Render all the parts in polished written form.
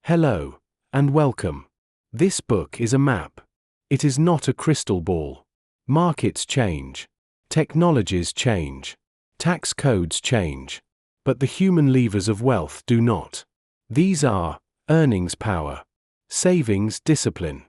Hello, and welcome. This book is a map. It is not a crystal ball. Markets change. Technologies change. Tax codes change. But the human levers of wealth do not. These are earnings power, savings discipline,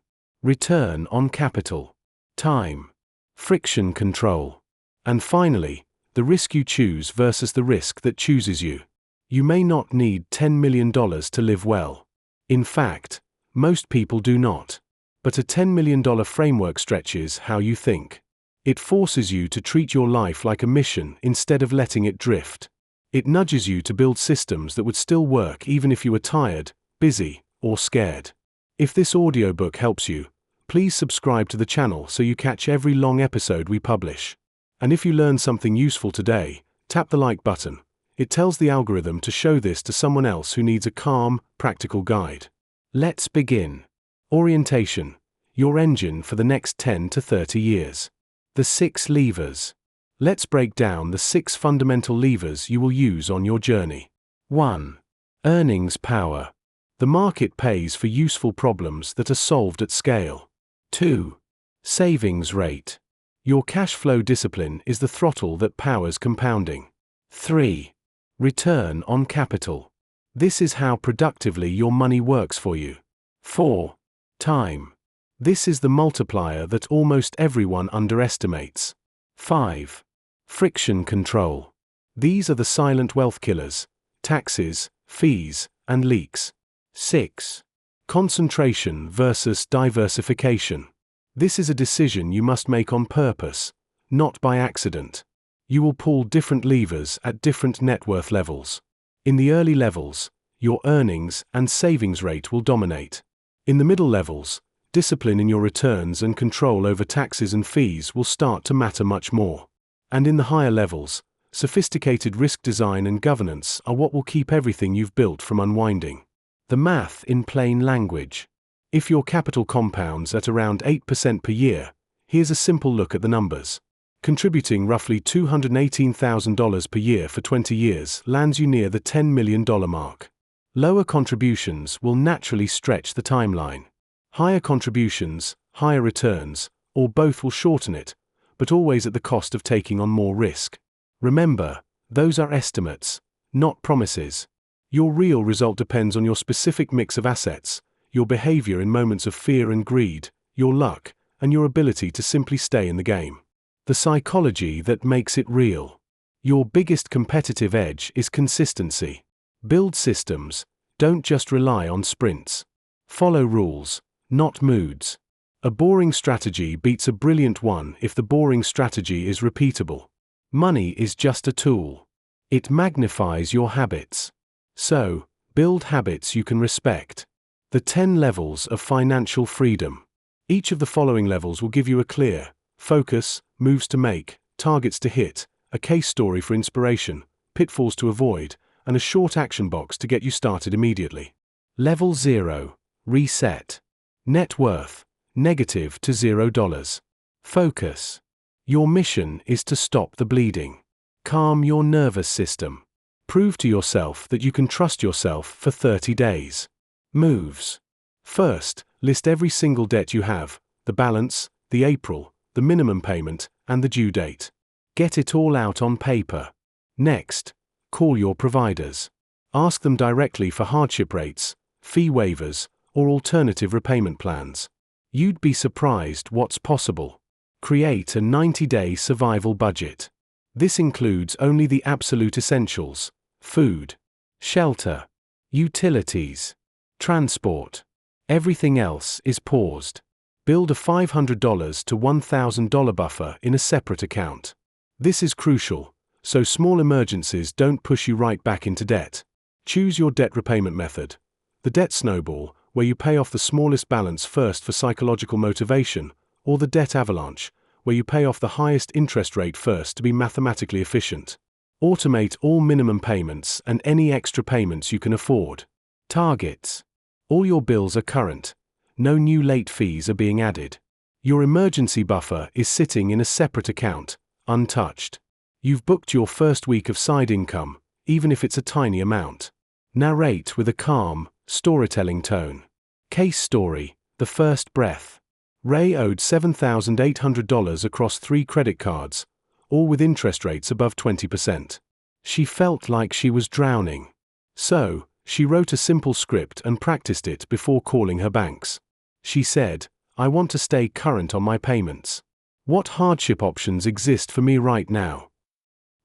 return on capital, time, friction control, and finally, the risk you choose versus the risk that chooses you. You may not need $10 million to live well. In fact, most people do not. But a $10 million framework stretches how you think. It forces you to treat your life like a mission instead of letting it drift. It nudges you to build systems that would still work even if you were tired, busy, or scared. If this audiobook helps you, please subscribe to the channel so you catch every long episode we publish. And if you learned something useful today, tap the like button. It tells the algorithm to show this to someone else who needs a calm, practical guide. Let's begin. Orientation, your engine for the next 10 to 30 years. The 6 levers. Let's break down the 6 fundamental levers you will use on your journey. 1. Earnings power. The market pays for useful problems that are solved at scale. 2. Savings rate. Your cash flow discipline is the throttle that powers compounding. 3. Return on capital. This is how productively your money works for you. 4. Time. This is the multiplier that almost everyone underestimates. 5. Friction control. These are the silent wealth killers: taxes, fees, and leaks. 6. Concentration versus diversification. This is a decision you must make on purpose, not by accident. You will pull different levers at different net worth levels. In the early levels, your earnings and savings rate will dominate. In the middle levels, discipline in your returns and control over taxes and fees will start to matter much more. And in the higher levels, sophisticated risk design and governance are what will keep everything you've built from unwinding. The math in plain language. If your capital compounds at around 8% per year, here's a simple look at the numbers. Contributing roughly $218,000 per year for 20 years lands you near the $10 million mark. Lower contributions will naturally stretch the timeline. Higher contributions, higher returns, or both will shorten it, but always at the cost of taking on more risk. Remember, those are estimates, not promises. Your real result depends on your specific mix of assets, your behavior in moments of fear and greed, your luck, and your ability to simply stay in the game. The psychology that makes it real. Your biggest competitive edge is consistency. Build systems, don't just rely on sprints. Follow rules, not moods. A boring strategy beats a brilliant one if the boring strategy is repeatable. Money is just a tool. It magnifies your habits. So, build habits you can respect. The 10 levels of financial freedom. Each of the following levels will give you a clear focus, moves to make, targets to hit, a case story for inspiration, pitfalls to avoid, and a short action box to get you started immediately. Level 0. Reset. Net worth, negative to $0. Focus. Your mission is to stop the bleeding. Calm your nervous system. Prove to yourself that you can trust yourself for 30 days. Moves. First, list every single debt you have, the balance, the April, the minimum payment, and the due date. Get it all out on paper. Next, call your providers. Ask them directly for hardship rates, fee waivers, or alternative repayment plans. You'd be surprised what's possible. Create a 90-day survival budget. This includes only the absolute essentials: food, shelter, utilities, transport. Everything else is paused. Build a $500 to $1,000 buffer in a separate account. This is crucial, so small emergencies don't push you right back into debt. Choose your debt repayment method. The debt snowball, where you pay off the smallest balance first for psychological motivation, or the debt avalanche, where you pay off the highest interest rate first to be mathematically efficient. Automate all minimum payments and any extra payments you can afford. Targets. All your bills are current. No new late fees are being added. Your emergency buffer is sitting in a separate account, untouched. You've booked your first week of side income, even if it's a tiny amount. Narrate with a calm, storytelling tone. Case story: the first breath. Ray owed $7,800 across 3 credit cards, all with interest rates above 20%. She felt like she was drowning. So, she wrote a simple script and practiced it before calling her banks. She said, "I want to stay current on my payments. What hardship options exist for me right now?"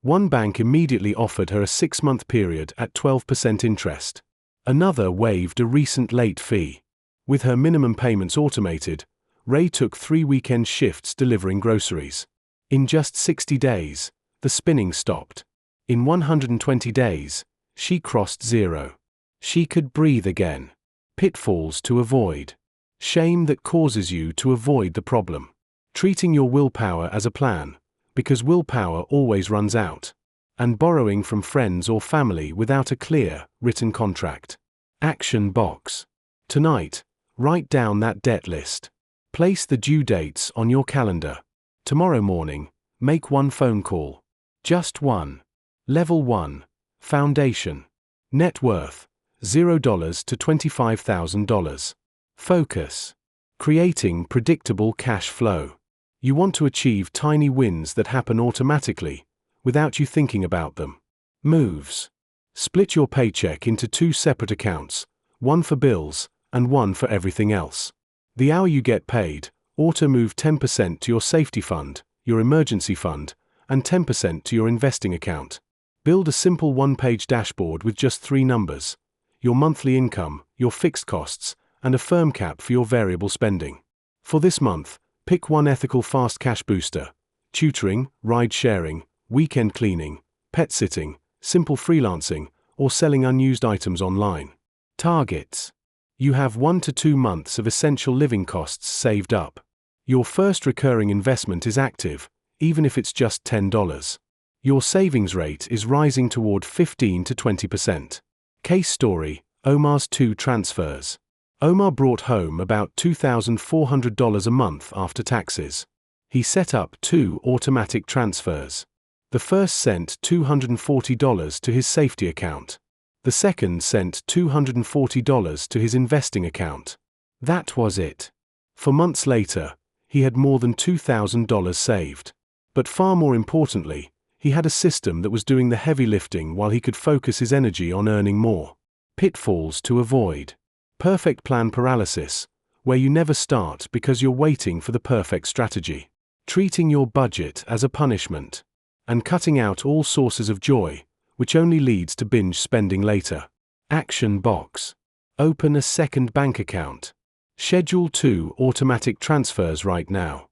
One bank immediately offered her a 6-month period at 12% interest. Another waived a recent late fee. With her minimum payments automated, Ray took 3 weekend shifts delivering groceries. In just 60 days, the spinning stopped. In 120 days, she crossed zero. She could breathe again. Pitfalls to avoid. Shame that causes you to avoid the problem. Treating your willpower as a plan, because willpower always runs out. And borrowing from friends or family without a clear, written contract. Action box. Tonight, write down that debt list. Place the due dates on your calendar. Tomorrow morning, make one phone call. Just one. Level 1. Foundation. Net worth: $0 to $25,000. Focus. Creating predictable cash flow. You want to achieve tiny wins that happen automatically, without you thinking about them. Moves. Split your paycheck into 2 separate accounts, one for bills, and one for everything else. The hour you get paid, auto-move 10% to your safety fund, your emergency fund, and 10% to your investing account. Build a simple 1-page dashboard with just 3 numbers: your monthly income, your fixed costs, and a firm cap for your variable spending. For this month, pick one ethical fast cash booster: tutoring, ride sharing, weekend cleaning, pet sitting, simple freelancing, or selling unused items online. Targets. You have 1 to 2 months of essential living costs saved up. Your first recurring investment is active, even if it's just $10. Your savings rate is rising toward 15 to 20%. Case story: Omar's 2 transfers. Omar brought home about $2,400 a month after taxes. He set up 2 automatic transfers. The first sent $240 to his safety account. The second sent $240 to his investing account. That was it. For months later, he had more than $2,000 saved. But far more importantly, he had a system that was doing the heavy lifting while he could focus his energy on earning more. Pitfalls to avoid. Perfect plan paralysis, where you never start because you're waiting for the perfect strategy. Treating your budget as a punishment. And cutting out all sources of joy, which only leads to binge spending later. Action box. Open a second bank account. Schedule 2 automatic transfers right now.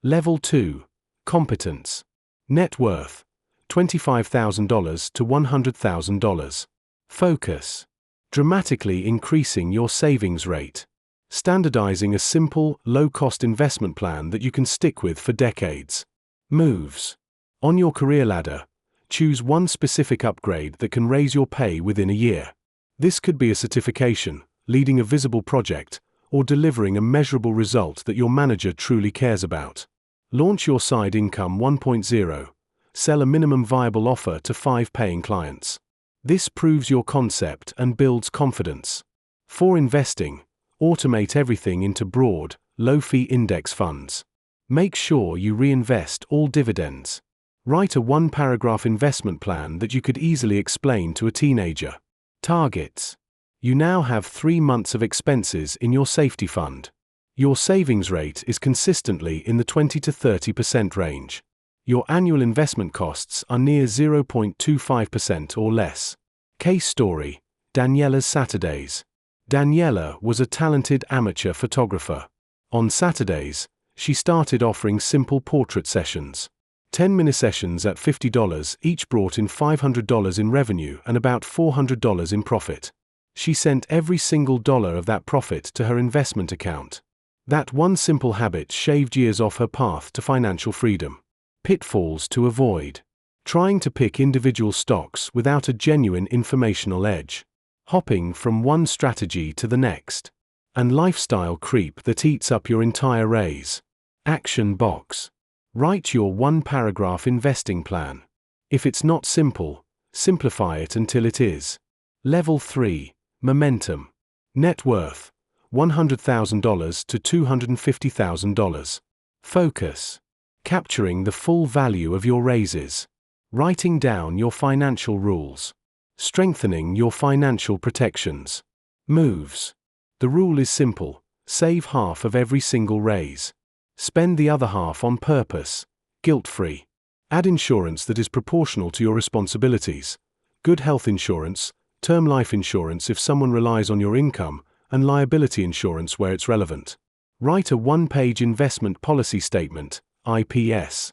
Level 2. Competence. Net worth: $25,000 to $100,000. Focus. Dramatically increasing your savings rate. Standardizing a simple, low-cost investment plan that you can stick with for decades. Moves. On your career ladder, choose one specific upgrade that can raise your pay within a year. This could be a certification, leading a visible project, or delivering a measurable result that your manager truly cares about. Launch your side income 1.0. Sell a minimum viable offer to 5 paying clients. This proves your concept and builds confidence. For investing, automate everything into broad, low-fee index funds. Make sure you reinvest all dividends. Write a 1-paragraph investment plan that you could easily explain to a teenager. Targets. You now have 3 months of expenses in your safety fund. Your savings rate is consistently in the 20 to 30% range. Your annual investment costs are near 0.25% or less. Case story: Daniela's Saturdays. Daniela was a talented amateur photographer. On Saturdays, she started offering simple portrait sessions. 10-minute sessions at $50 each brought in $500 in revenue and about $400 in profit. She sent every single dollar of that profit to her investment account. That one simple habit shaved years off her path to financial freedom. Pitfalls to avoid. Trying to pick individual stocks without a genuine informational edge. Hopping from one strategy to the next. And lifestyle creep that eats up your entire raise. Action box. Write your 1-paragraph investing plan. If it's not simple, simplify it until it is. Level 3. Momentum. Net worth, $100,000 to $250,000. Focus. Capturing the full value of your raises. Writing down your financial rules. Strengthening your financial protections. Moves. The rule is simple: save half of every single raise. Spend the other half on purpose, guilt-free. Add insurance that is proportional to your responsibilities. Good health insurance, term life insurance if someone relies on your income, and liability insurance where it's relevant. Write a one-page investment policy statement, IPS.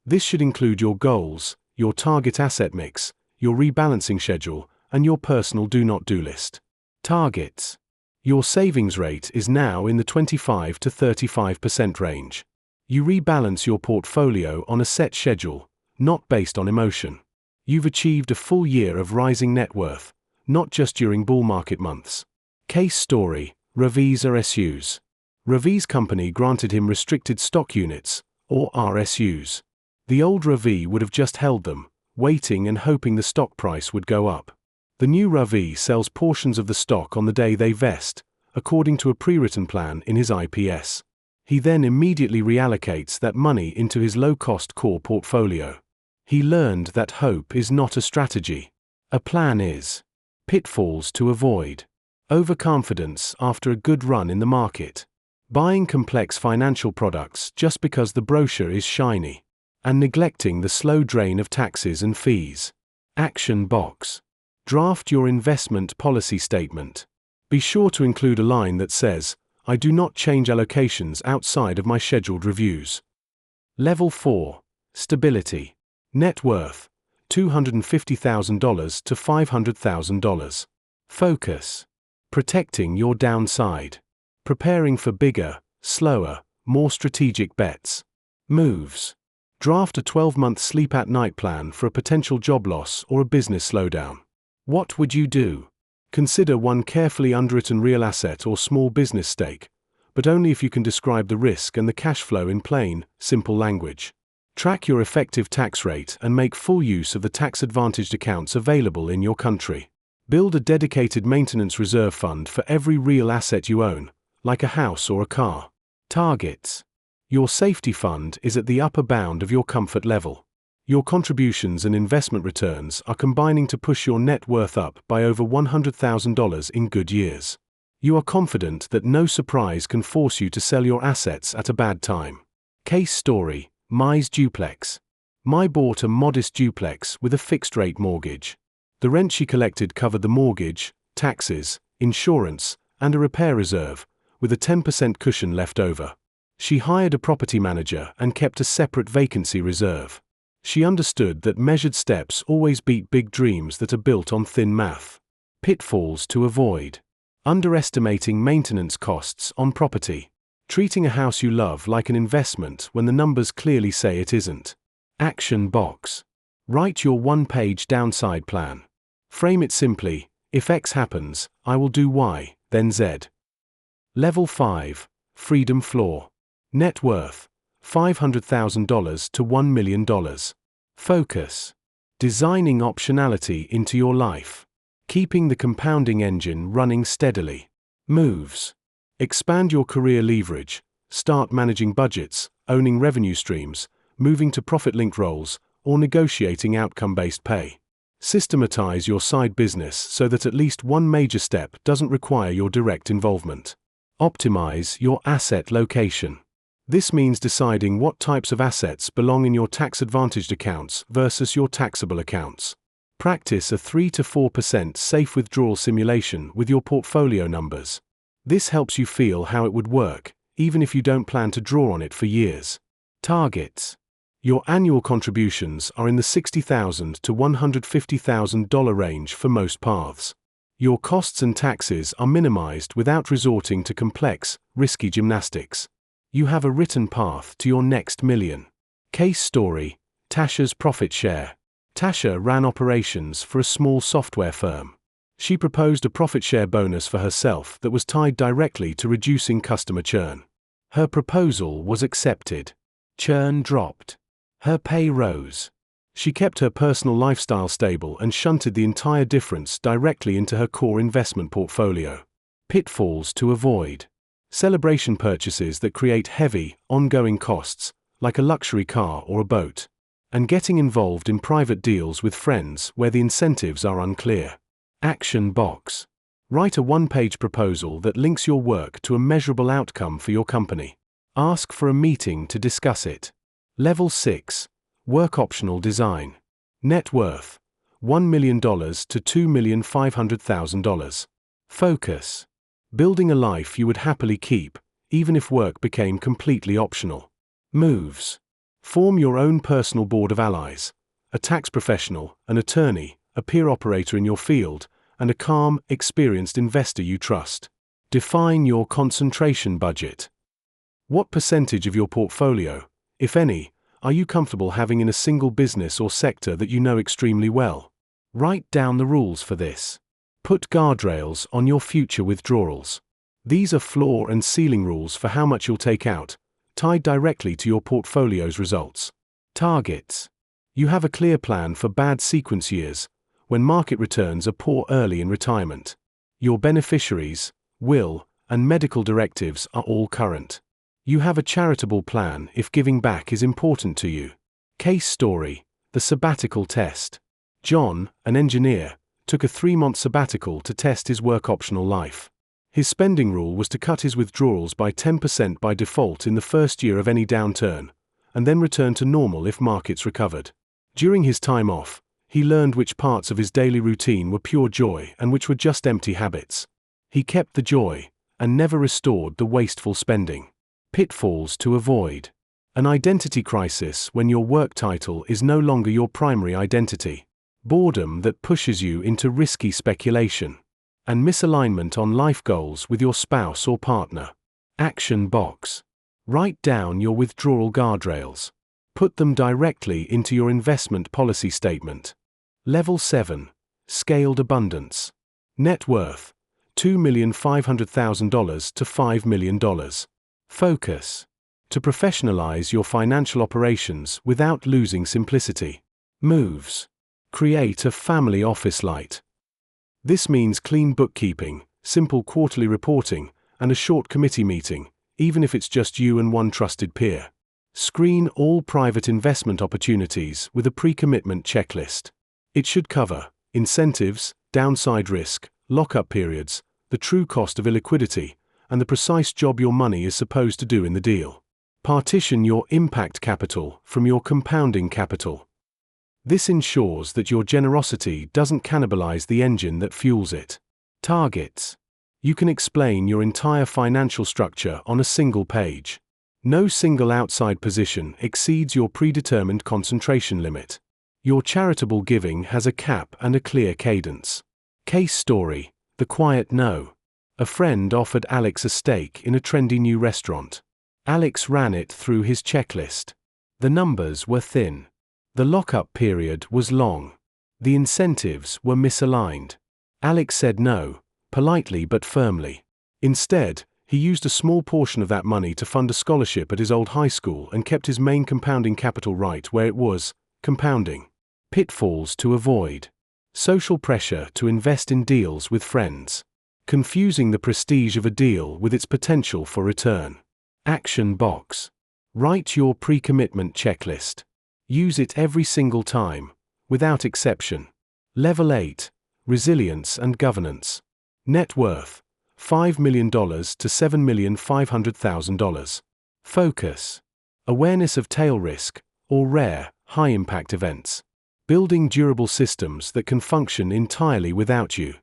This should include your goals, your target asset mix, your rebalancing schedule, and your personal do-not-do list. Targets. Your savings rate is now in the 25 to 35% range. You rebalance your portfolio on a set schedule, not based on emotion. You've achieved a full year of rising net worth, not just during bull market months. Case story: Ravi's RSUs. Ravi's company granted him restricted stock units, or RSUs. The old Ravi would have just held them, waiting and hoping the stock price would go up. The new Ravi sells portions of the stock on the day they vest, according to a pre-written plan in his IPS. He then immediately reallocates that money into his low-cost core portfolio. He learned that hope is not a strategy. A plan is. Pitfalls to avoid. Overconfidence after a good run in the market. Buying complex financial products just because the brochure is shiny. And neglecting the slow drain of taxes and fees. Action box. Draft your investment policy statement. Be sure to include a line that says, "I do not change allocations outside of my scheduled reviews." Level 4. Stability. Net worth, $250,000 to $500,000. Focus. Protecting your downside. Preparing for bigger, slower, more strategic bets. Moves. Draft a 12-month sleep-at-night plan for a potential job loss or a business slowdown. What would you do? Consider one carefully underwritten real asset or small business stake, but only if you can describe the risk and the cash flow in plain, simple language. Track your effective tax rate and make full use of the tax-advantaged accounts available in your country. Build a dedicated maintenance reserve fund for every real asset you own, like a house or a car. Targets. Your safety fund is at the upper bound of your comfort level. Your contributions and investment returns are combining to push your net worth up by over $100,000 in good years. You are confident that no surprise can force you to sell your assets at a bad time. Case story: Mai's duplex. Mai bought a modest duplex with a fixed-rate mortgage. The rent she collected covered the mortgage, taxes, insurance, and a repair reserve, with a 10% cushion left over. She hired a property manager and kept a separate vacancy reserve. She understood that measured steps always beat big dreams that are built on thin math. Pitfalls to avoid. Underestimating maintenance costs on property. Treating a house you love like an investment when the numbers clearly say it isn't. Action box. Write your one-page downside plan. Frame it simply: if X happens, I will do Y, then Z. Level 5. Freedom floor. Net worth, $500,000 to $1 million. Focus. Designing optionality into your life. Keeping the compounding engine running steadily. Moves. Expand your career leverage. Start managing budgets, owning revenue streams, moving to profit-linked roles, or negotiating outcome-based pay. Systematize your side business so that at least one major step doesn't require your direct involvement. Optimize your asset location. This means deciding what types of assets belong in your tax-advantaged accounts versus your taxable accounts. Practice a 3 to 4% safe withdrawal simulation with your portfolio numbers. This helps you feel how it would work, even if you don't plan to draw on it for years. Targets. Your annual contributions are in the $60,000 to $150,000 range for most paths. Your costs and taxes are minimized without resorting to complex, risky gymnastics. You have a written path to your next million. Case story: Tasha's profit share. Tasha ran operations for a small software firm. She proposed a profit share bonus for herself that was tied directly to reducing customer churn. Her proposal was accepted. Churn dropped. Her pay rose. She kept her personal lifestyle stable and shunted the entire difference directly into her core investment portfolio. Pitfalls to avoid. Celebration purchases that create heavy, ongoing costs, like a luxury car or a boat. And getting involved in private deals with friends where the incentives are unclear. Action box. Write a one-page proposal that links your work to a measurable outcome for your company. Ask for a meeting to discuss it. Level 6. Work optional design. Net worth: $1 million to $2,500,000. Focus. Building a life you would happily keep, even if work became completely optional. Moves. Form your own personal board of allies, a tax professional, an attorney, a peer operator in your field, and a calm, experienced investor you trust. Define your concentration budget. What percentage of your portfolio, if any, are you comfortable having in a single business or sector that you know extremely well? Write down the rules for this. Put guardrails on your future withdrawals. These are floor and ceiling rules for how much you'll take out, tied directly to your portfolio's results. Targets. You have a clear plan for bad sequence years, when market returns are poor early in retirement. Your beneficiaries, will, and medical directives are all current. You have a charitable plan if giving back is important to you. Case story: the sabbatical test. John, an engineer, took a 3-month sabbatical to test his work-optional life. His spending rule was to cut his withdrawals by 10% by default in the first year of any downturn, and then return to normal if markets recovered. During his time off, he learned which parts of his daily routine were pure joy and which were just empty habits. He kept the joy, and never restored the wasteful spending. Pitfalls to avoid. An identity crisis when your work title is no longer your primary identity. Boredom that pushes you into risky speculation. And misalignment on life goals with your spouse or partner. Action box. Write down your withdrawal guardrails. Put them directly into your investment policy statement. Level 7. Scaled abundance. Net worth: $2,500,000 to $5 million. Focus. To professionalize your financial operations without losing simplicity. Moves. Create a family office light. This means clean bookkeeping, simple quarterly reporting, and a short committee meeting, even if it's just you and one trusted peer. Screen all private investment opportunities with a pre-commitment checklist. It should cover incentives, downside risk, lock-up periods, the true cost of illiquidity, and the precise job your money is supposed to do in the deal. Partition your impact capital from your compounding capital. This ensures that your generosity doesn't cannibalize the engine that fuels it. Targets. You can explain your entire financial structure on a single page. No single outside position exceeds your predetermined concentration limit. Your charitable giving has a cap and a clear cadence. Case story: the quiet no. A friend offered Alex a steak in a trendy new restaurant. Alex ran it through his checklist. The numbers were thin. The lock-up period was long. The incentives were misaligned. Alex said no, politely but firmly. Instead, he used a small portion of that money to fund a scholarship at his old high school and kept his main compounding capital right where it was, compounding. Pitfalls to avoid. Social pressure to invest in deals with friends. Confusing the prestige of a deal with its potential for return. Action box. Write your pre-commitment checklist. Use it every single time, without exception. Level 8. Resilience and governance. Net worth: $5 million to $7,500,000. Focus. Awareness of tail risk, or rare, high-impact events. Building durable systems that can function entirely without you.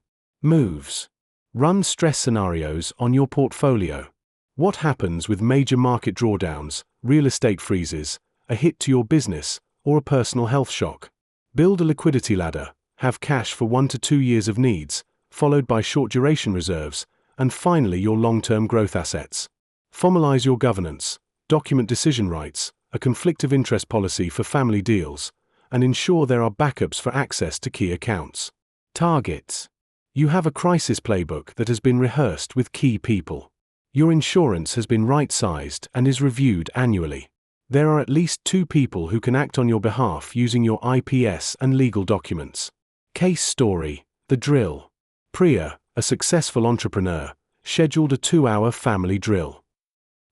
Moves. Run stress scenarios on your portfolio. What happens with major market drawdowns, real estate freezes, a hit to your business, or a personal health shock? Build a liquidity ladder, have cash for 1 to 2 years of needs, followed by short-duration reserves, and finally your long-term growth assets. Formalize your governance, document decision rights, a conflict of interest policy for family deals, and ensure there are backups for access to key accounts. Targets. You have a crisis playbook that has been rehearsed with key people. Your insurance has been right-sized and is reviewed annually. There are at least 2 people who can act on your behalf using your IPS and legal documents. Case story: the drill. Priya, a successful entrepreneur, scheduled a 2-hour family drill.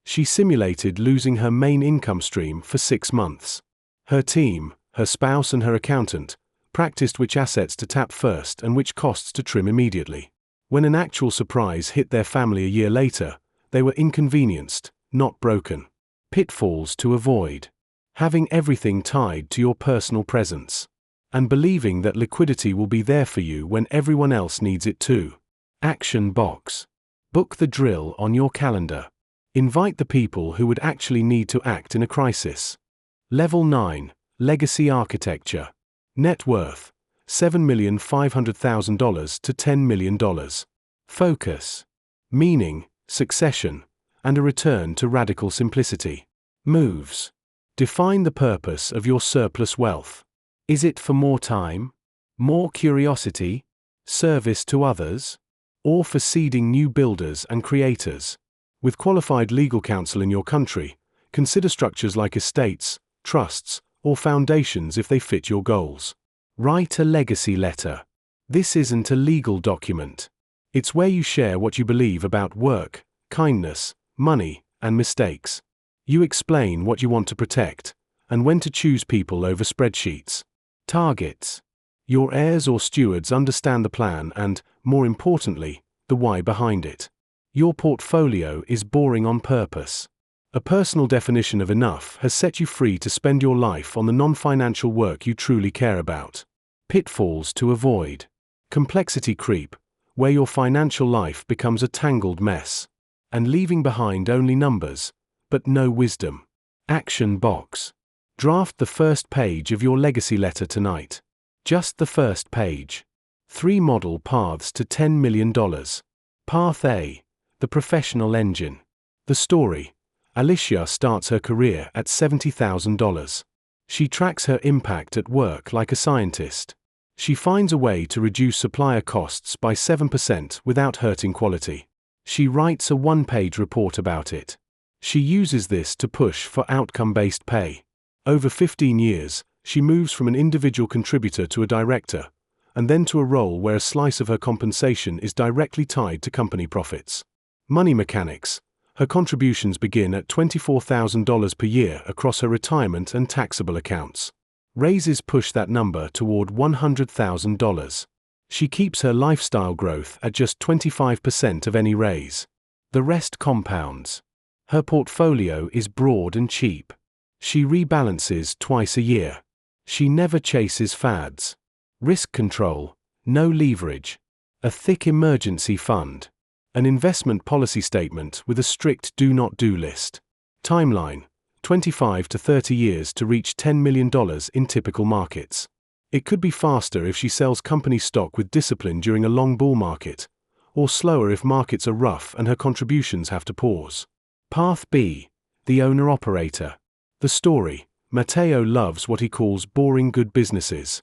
She simulated losing her main income stream for 6 months. Her team, her spouse and her accountant, practiced which assets to tap first and which costs to trim immediately. When an actual surprise hit their family a year later, they were inconvenienced, not broken. Pitfalls to avoid: having everything tied to your personal presence, and believing that liquidity will be there for you when everyone else needs it too. Action box: book the drill on your calendar. Invite the people who would actually need to act in a crisis. Level 9, Legacy Architecture. Net worth: $7,500,000 to $10 million. Focus: meaning, succession, and a return to radical simplicity. Moves: define the purpose of your surplus wealth. Is it for more time, more curiosity, service to others, or for seeding new builders and creators? With qualified legal counsel in your country, consider structures like estates, trusts, or foundations if they fit your goals. Write a legacy letter. This isn't a legal document. It's where you share what you believe about work, kindness, money, and mistakes. You explain what you want to protect, and when to choose people over spreadsheets. Targets: your heirs or stewards understand the plan and, more importantly, the why behind it. Your portfolio is boring on purpose. A personal definition of enough has set you free to spend your life on the non-financial work you truly care about. Pitfalls to avoid: complexity creep, where your financial life becomes a tangled mess, and leaving behind only numbers, but no wisdom. Action box: draft the first page of your legacy letter tonight. Just the first page. 3 model paths to $10 million. Path A: the professional engine. The story: Alicia starts her career at $70,000. She tracks her impact at work like a scientist. She finds a way to reduce supplier costs by 7% without hurting quality. She writes a 1-page report about it. She uses this to push for outcome-based pay. Over 15 years, she moves from an individual contributor to a director, and then to a role where a slice of her compensation is directly tied to company profits. Money mechanics: her contributions begin at $24,000 per year across her retirement and taxable accounts. Raises push that number toward $100,000. She keeps her lifestyle growth at just 25% of any raise. The rest compounds. Her portfolio is broad and cheap. She rebalances twice a year. She never chases fads. Risk control: no leverage. A thick emergency fund. An investment policy statement with a strict do-not-do list. Timeline: 25 to 30 years to reach $10 million in typical markets. It could be faster if she sells company stock with discipline during a long bull market, or slower if markets are rough and her contributions have to pause. Path B: the owner-operator. The story: Matteo loves what he calls boring good businesses.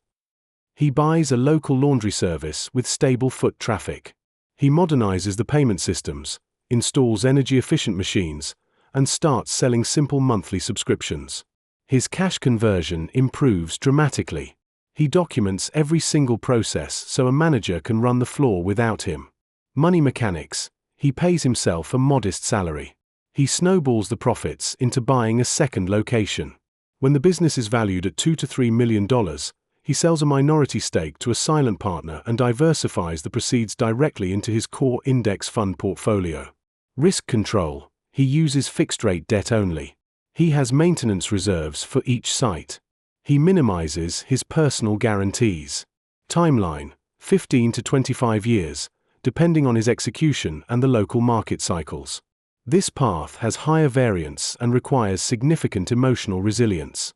He buys a local laundry service with stable foot traffic. He modernizes the payment systems, installs energy-efficient machines, and starts selling simple monthly subscriptions. His cash conversion improves dramatically. He documents every single process so a manager can run the floor without him. Money mechanics: he pays himself a modest salary. He snowballs the profits into buying a second location. When the business is valued at $2 to $3 million, he sells a minority stake to a silent partner and diversifies the proceeds directly into his core index fund portfolio. Risk control: he uses fixed-rate debt only. He has maintenance reserves for each site. He minimizes his personal guarantees. Timeline: 15 to 25 years, depending on his execution and the local market cycles. This path has higher variance and requires significant emotional resilience.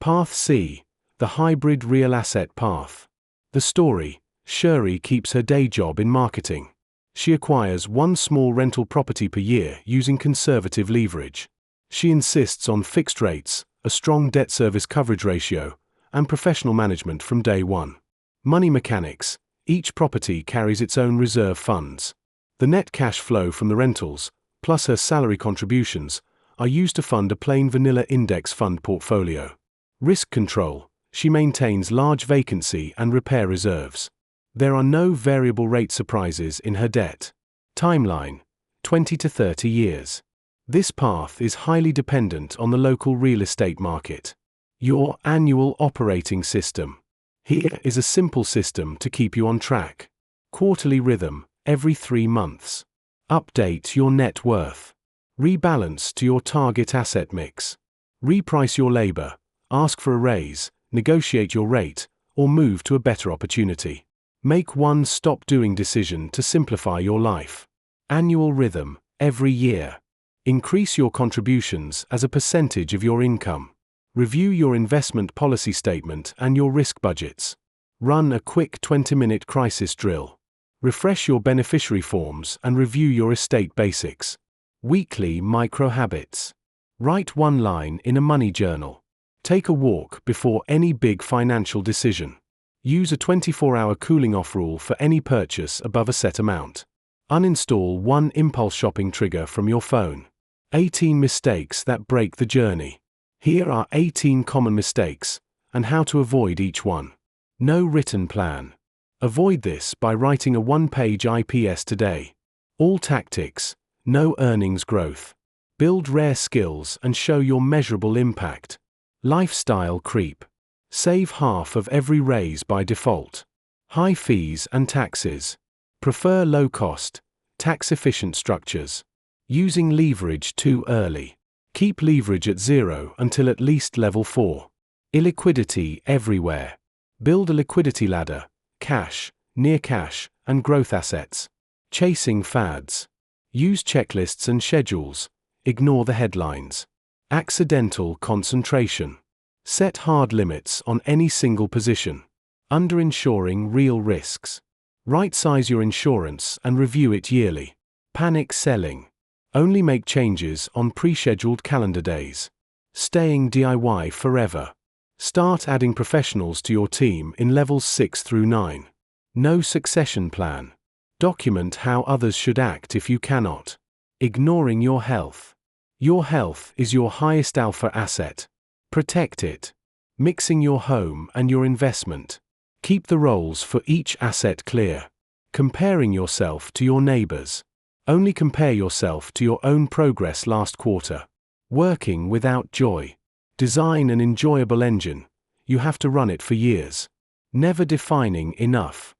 Path C: the hybrid real asset path. The story: Shuri keeps her day job in marketing. She acquires 1 small rental property per year using conservative leverage. She insists on fixed rates, a strong debt service coverage ratio, and professional management from day one. Money mechanics: each property carries its own reserve funds. The net cash flow from the rentals, plus her salary contributions, are used to fund a plain vanilla index fund portfolio. Risk control. She maintains large vacancy and repair reserves. There are no variable rate surprises in her debt. Timeline: 20 to 30 years. This path is highly dependent on the local real estate market. Your annual operating system. Here is a simple system to keep you on track. Quarterly rhythm, every 3 months. Update your net worth. Rebalance to your target asset mix. Reprice your labor, ask for a raise, negotiate your rate, or move to a better opportunity. Make one stop-doing decision to simplify your life. Annual rhythm, every year. Increase your contributions as a percentage of your income. Review your investment policy statement and your risk budgets. Run a quick 20-minute crisis drill. Refresh your beneficiary forms and review your estate basics. Weekly micro habits. Write one line in a money journal. Take a walk before any big financial decision. Use a 24-hour cooling-off rule for any purchase above a set amount. Uninstall one impulse shopping trigger from your phone. 18 mistakes that break the journey. Here are 18 common mistakes, and how to avoid each one. No written plan. Avoid this by writing a one-page IPS today. All tactics, no earnings growth. Build rare skills and show your measurable impact. Lifestyle creep. Save half of every raise by default. High fees and taxes. Prefer low-cost, tax-efficient structures. Using leverage too early. Keep leverage at 0 until at least level 4. Illiquidity everywhere. Build a liquidity ladder, cash, near cash, and growth assets. Chasing fads. Use checklists and schedules. Ignore the headlines. Accidental concentration. Set hard limits on any single position. Underinsuring real risks. Right-size your insurance and review it yearly. Panic selling. Only make changes on pre-scheduled calendar days. Staying DIY forever. Start adding professionals to your team in levels 6 through 9. No succession plan. Document how others should act if you cannot. Ignoring your health. Your health is your highest alpha asset. Protect it. Mixing your home and your investment. Keep the roles for each asset clear. Comparing yourself to your neighbors. Only compare yourself to your own progress last quarter. Working without joy. Design an enjoyable engine. You have to run it for years. Never defining enough.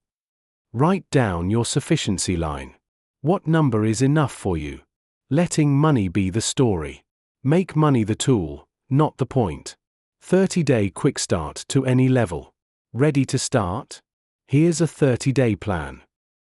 Write down your sufficiency line. What number is enough for you? Letting money be the story. Make money the tool, not the point. 30-day quick start to any level. Ready to start? Here's a 30-day plan.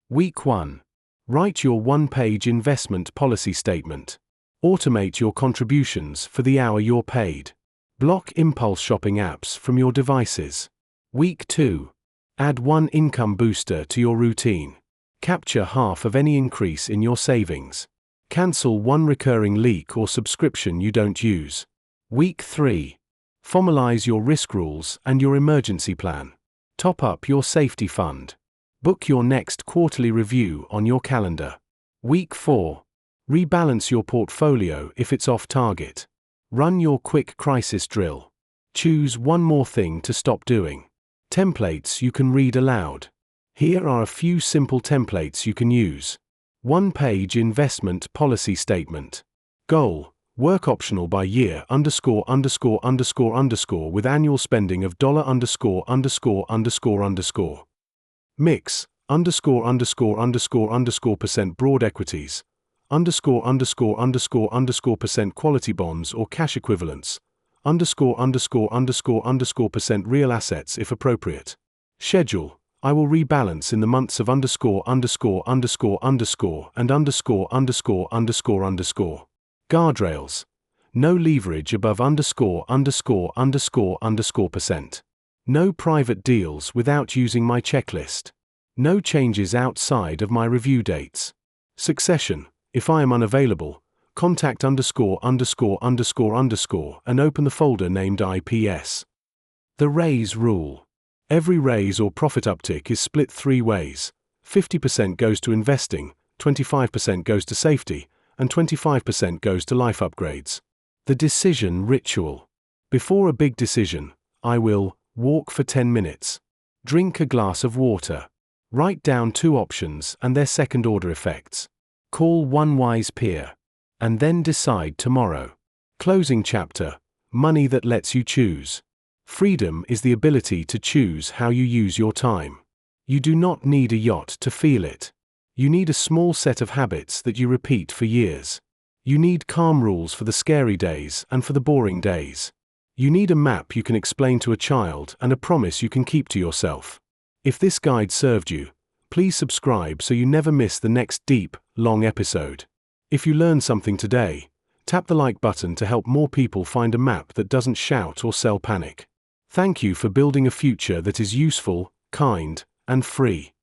Week 1. Write your one-page investment policy statement. Automate your contributions for the hour you're paid. Block impulse shopping apps from your devices. Week 2. Add one income booster to your routine. Capture half of any increase in your savings. Cancel one recurring leak or subscription you don't use. Week 3. Formalize your risk rules and your emergency plan. Top up your safety fund. Book your next quarterly review on your calendar. Week 4. Rebalance your portfolio if it's off target. Run your quick crisis drill. Choose one more thing to stop doing. Templates you can read aloud. Here are a few simple templates you can use. One-page investment policy statement. Goal: work optional by year _____ with annual spending of $______. Mix _____% broad equities _____% quality bonds or cash equivalents _____% real assets if appropriate. Schedule: I will rebalance in the months of and ______. Guardrails: no leverage above _____%. No private deals without using my checklist. No changes outside of my review dates. Succession: if I am unavailable, contact ______ and open the folder named IPS. The raise rule. Every raise or profit uptick is split 3 ways. 50% goes to investing, 25% goes to safety, and 25% goes to life upgrades. The decision ritual. Before a big decision, I will walk for 10 minutes. Drink a glass of water. Write down 2 options and their second-order effects. Call one wise peer. And then decide tomorrow. Closing chapter. Money that lets you choose. Freedom is the ability to choose how you use your time. You do not need a yacht to feel it. You need a small set of habits that you repeat for years. You need calm rules for the scary days and for the boring days. You need a map you can explain to a child and a promise you can keep to yourself. If this guide served you, please subscribe so you never miss the next deep, long episode. If you learned something today, tap the like button to help more people find a map that doesn't shout or sell panic. Thank you for building a future that is useful, kind, and free.